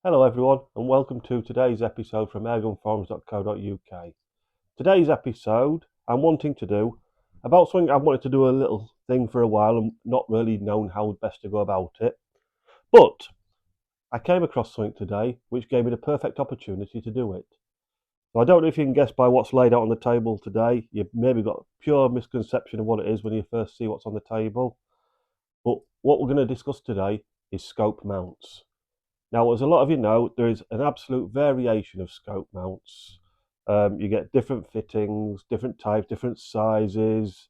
Hello everyone and welcome to today's episode from airgunforums.co.uk. Today's episode I'm wanting to do about something I've wanted to do a little thing for a while and not really known how best to go about it. But I came across something today which gave me the perfect opportunity to do it. So I don't know if you can guess by what's laid out on the table today. You've maybe got a pure misconception of what it is when you first see what's on the table. But what we're going to discuss today is scope mounts. Now, as a lot of you know, there is an absolute variation of scope mounts. You get different fittings, different types, different sizes.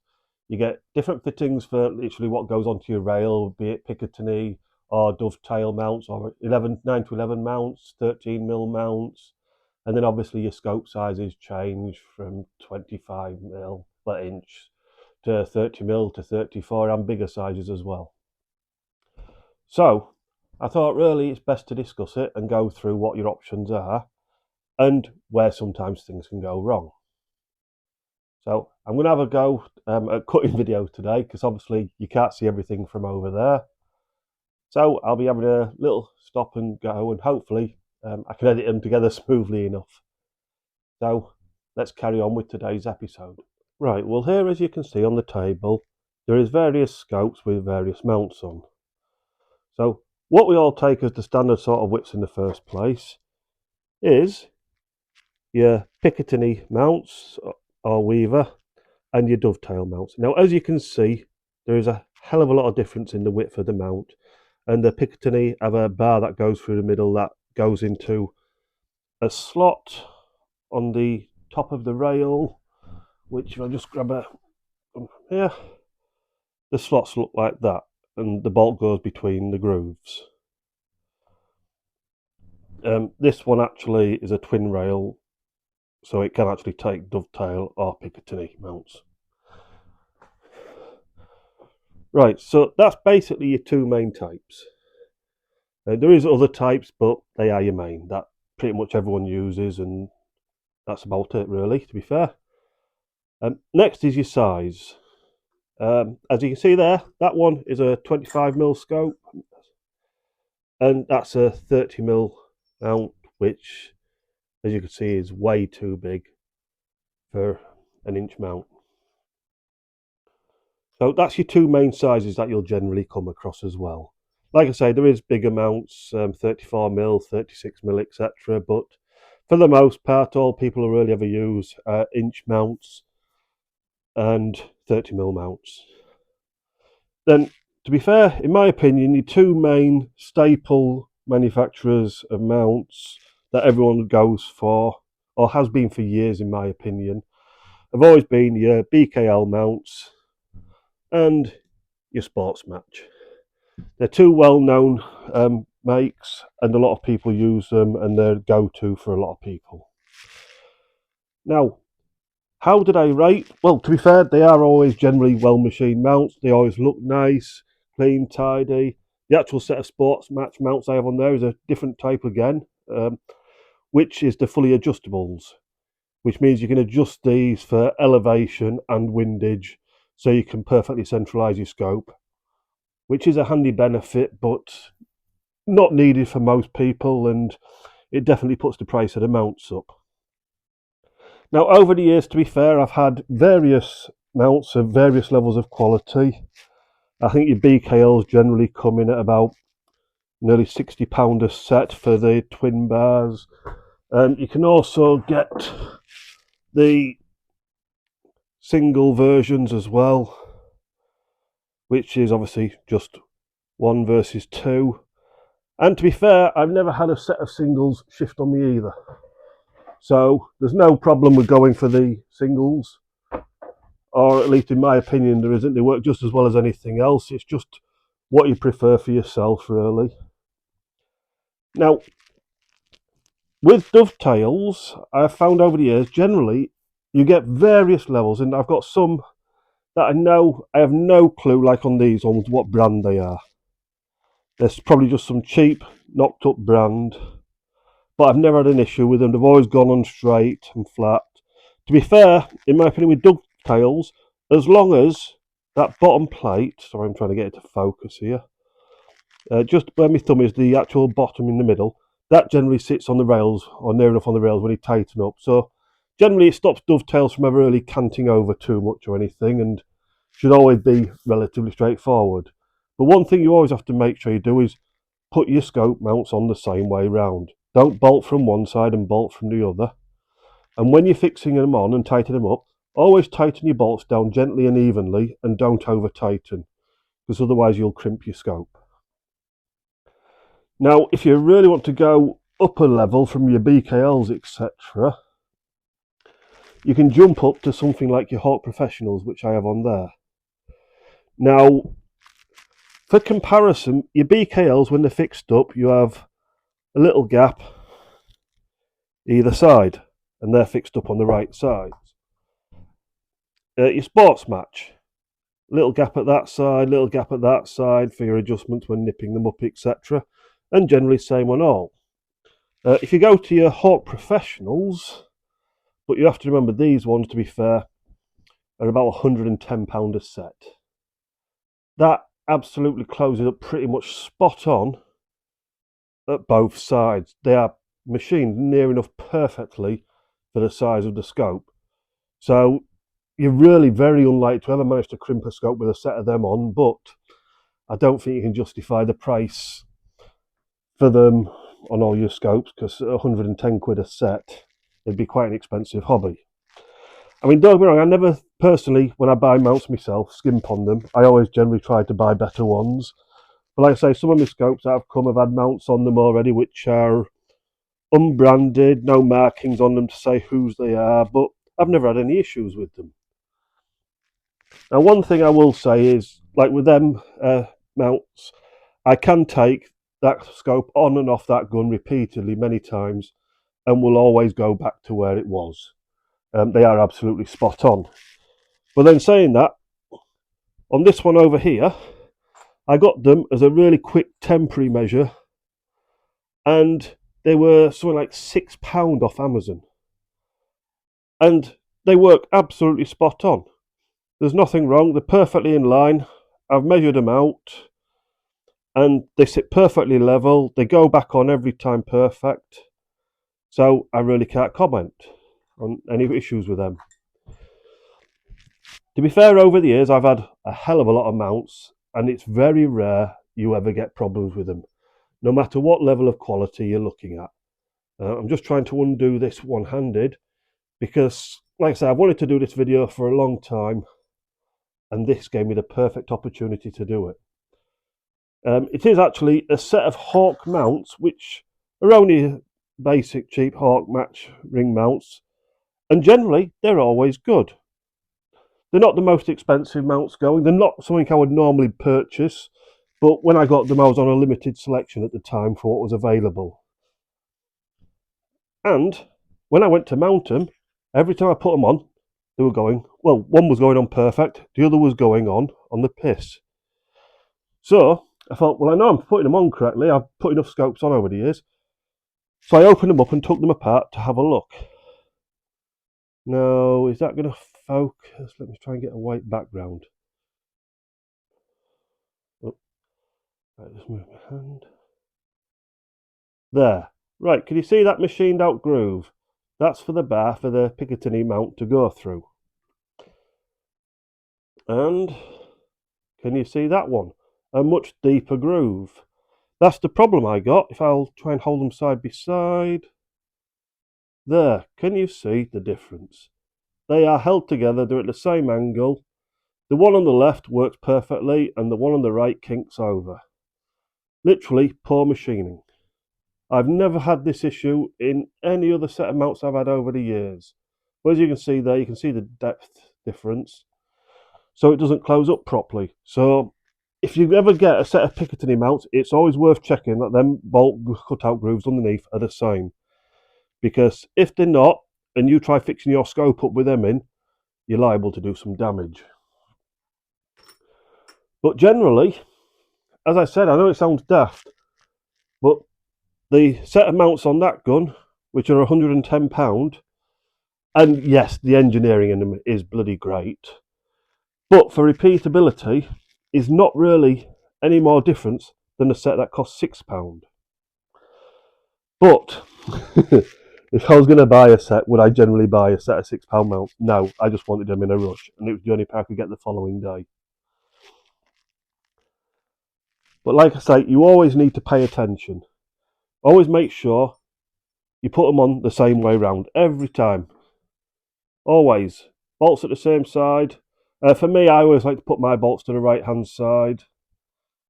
You get different fittings for literally what goes onto your rail, be it Picatinny or dovetail mounts, or 9 to 11 mounts, 13mm mounts. And then obviously your scope sizes change from 25mm inch to 30mm to 34 and bigger sizes as well. So I thought really it's best to discuss it and go through what your options are and where sometimes things can go wrong. So I'm going to have a go at cutting video today because obviously you can't see everything from over there. So I'll be having a little stop and go and hopefully I can edit them together smoothly enough. So let's carry on with today's episode. Right, well here as you can see on the table there is various scopes with various mounts on. So what we all take as the standard sort of widths in the first place is your Picatinny mounts or weaver and your dovetail mounts. Now, as you can see, there is a hell of a lot of difference in the width of the mount, and the Picatinny have a bar that goes through the middle that goes into a slot on the top of the rail, which if I just grab a here, the slots look like that, and the bolt goes between the grooves. This one actually is a twin rail, so it can actually take dovetail or Picatinny mounts. Right, so that's basically your two main types. There is other types, but they are your main. That pretty much everyone uses, and that's about it really, to be fair. Next is your size. As you can see there, that one is a 25mm scope, and that's a 30mm mount, which as you can see is way too big for an inch mount. So that's your two main sizes that you'll generally come across as well. Like I say, there is bigger mounts, 34mm, 36mm, etc. But for the most part, all people really ever use are inch mounts and 30mm mounts. Then, to be fair, in my opinion, your two main staple manufacturers of mounts that everyone goes for, or has been for years in my opinion, have always been your BKL mounts and your Sports Match. They're two well-known makes, and a lot of people use them, and they're go-to for a lot of people. Now, how do they rate? Well, to be fair, they are always generally well-machined mounts. They always look nice, clean, tidy. The actual set of Sports Match mounts I have on there is a different type again, which is the fully adjustables, which means you can adjust these for elevation and windage, so you can perfectly centralise your scope, which is a handy benefit, but not needed for most people, and it definitely puts the price of the mounts up. Now, over the years, to be fair, I've had various mounts of various levels of quality. I think your BKLs generally come in at about nearly £60 a set for the twin bars. You can also get the single versions as well, which is obviously just 1 versus 2. And to be fair, I've never had a set of singles shift on me either. So there's no problem with going for the singles, or at least in my opinion there isn't. They work just as well as anything else. It's just what you prefer for yourself really. Now, with dovetails, I've found over the years, generally you get various levels, and I've got some that I have no clue, like on these ones, what brand they are. There's probably just some cheap, knocked up brand, but I've never had an issue with them. They've always gone on straight and flat. To be fair, in my opinion, with dovetails, as long as that bottom plate, sorry I'm trying to get it to focus here, just where my thumb is, the actual bottom in the middle, that generally sits on the rails or near enough on the rails when you tighten up. So generally it stops dovetails from ever really canting over too much or anything, and should always be relatively straightforward. But one thing you always have to make sure you do is put your scope mounts on the same way round. Don't bolt from one side and bolt from the other. And when you're fixing them on and tightening them up, always tighten your bolts down gently and evenly and don't over tighten, because otherwise you'll crimp your scope. Now, if you really want to go up a level from your BKLs, etc., you can jump up to something like your Hawk Professionals, which I have on there. Now, for comparison, your BKLs, when they're fixed up, you have a little gap either side, and they're fixed up on the right side. Your Sports Match, little gap at that side, little gap at that side for your adjustments when nipping them up, etc., and generally same on all. If you go to your Hawk Professionals, but you have to remember these ones, to be fair, are about £110 a set. That absolutely closes up pretty much spot on at both sides. They are machined near enough perfectly for the size of the scope. So you're really very unlikely to ever manage to crimp a scope with a set of them on, but I don't think you can justify the price for them on all your scopes, because 110 quid a set, it'd be quite an expensive hobby. I mean, don't get me wrong, I never personally, when I buy mounts myself, skimp on them. I always generally try to buy better ones. But like I say, some of my scopes that have come have had mounts on them already which are unbranded, no markings on them to say whose they are, but I've never had any issues with them. Now, one thing I will say is, like with them mounts, I can take that scope on and off that gun repeatedly many times and will always go back to where it was. They are absolutely spot on. But then saying that, on this one over here, I got them as a really quick temporary measure, and they were something like £6 off Amazon. And they work absolutely spot on. There's nothing wrong, they're perfectly in line. I've measured them out, and they sit perfectly level. They go back on every time perfect. So I really can't comment on any issues with them. To be fair, over the years, I've had a hell of a lot of mounts, and it's very rare you ever get problems with them, no matter what level of quality you're looking at. I'm just trying to undo this one-handed because, like I said, I've wanted to do this video for a long time, and this gave me the perfect opportunity to do it. It is actually a set of Hawk mounts, which are only basic cheap Hawk match ring mounts, and generally they're always good. They're not the most expensive mounts going. They're not something I would normally purchase, but when I got them, I was on a limited selection at the time for what was available. And when I went to mount them, every time I put them on, they were going, well, one was going on perfect, the other was going on the piss. So I thought, well, I know I'm putting them on correctly. I've put enough scopes on over the years. So I opened them up and took them apart to have a look. Now, is that going to focus? Let me try and get a white background. Oh, right, just move my hand. There. Right, can you see that machined out groove? That's for the bar for the Picatinny mount to go through. And can you see that one? A much deeper groove. That's the problem I got. If I'll try and hold them side by side. There, can you see the difference? They are held together, they're at the same angle. The one on the left works perfectly and the one on the right kinks over. Literally poor machining. I've never had this issue in any other set of mounts I've had over the years. But as you can see there, you can see the depth difference. So it doesn't close up properly. So if you ever get a set of Picatinny mounts, it's always worth checking that them bolt cutout grooves underneath are the same. Because if they're not, and you try fixing your scope up with them in, you're liable to do some damage. But generally, as I said, I know it sounds daft, but the set of mounts on that gun, which are £110, and yes, the engineering in them is bloody great, but for repeatability is not really any more difference than a set that costs £6. But if I was going to buy a set, would I generally buy a set of £6 mounts? No, I just wanted them in a rush, and it was the only pair I could get the following day. But like I say, you always need to pay attention. Always make sure you put them on the same way round every time. Always. Bolts at the same side. For me, I always like to put my bolts to the right hand side.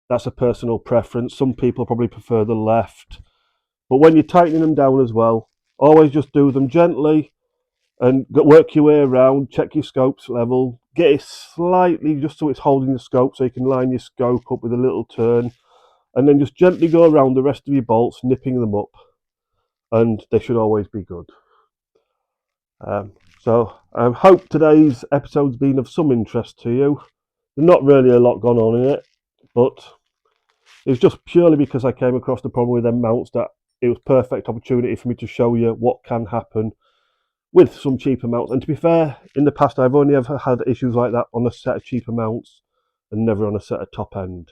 That's a personal preference. Some people probably prefer the left. But when you're tightening them down as well, always just do them gently and work your way around. Check your scopes level. Get it slightly just so it's holding the scope, so you can line your scope up with a little turn. And then just gently go around the rest of your bolts, nipping them up. And they should always be good. So I hope today's episode's been of some interest to you. There's not really a lot gone on in it, but it's just purely because I came across the problem with them mounts that it was perfect opportunity for me to show you what can happen with some cheaper mounts. And to be fair, in the past I've only ever had issues like that on a set of cheaper mounts and never on a set of top end.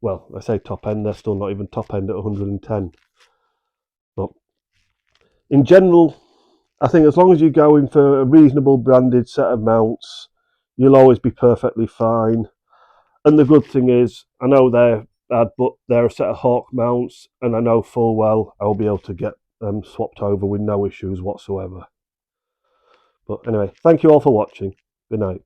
Well, I say top end, they're still not even top end at 110. But in general, I think as long as you're going for a reasonable branded set of mounts, you'll always be perfectly fine. And the good thing is, I know they're bad, but they're a set of Hawk mounts, and I know full well I'll be able to get them swapped over with no issues whatsoever. But anyway, thank you all for watching. Good night.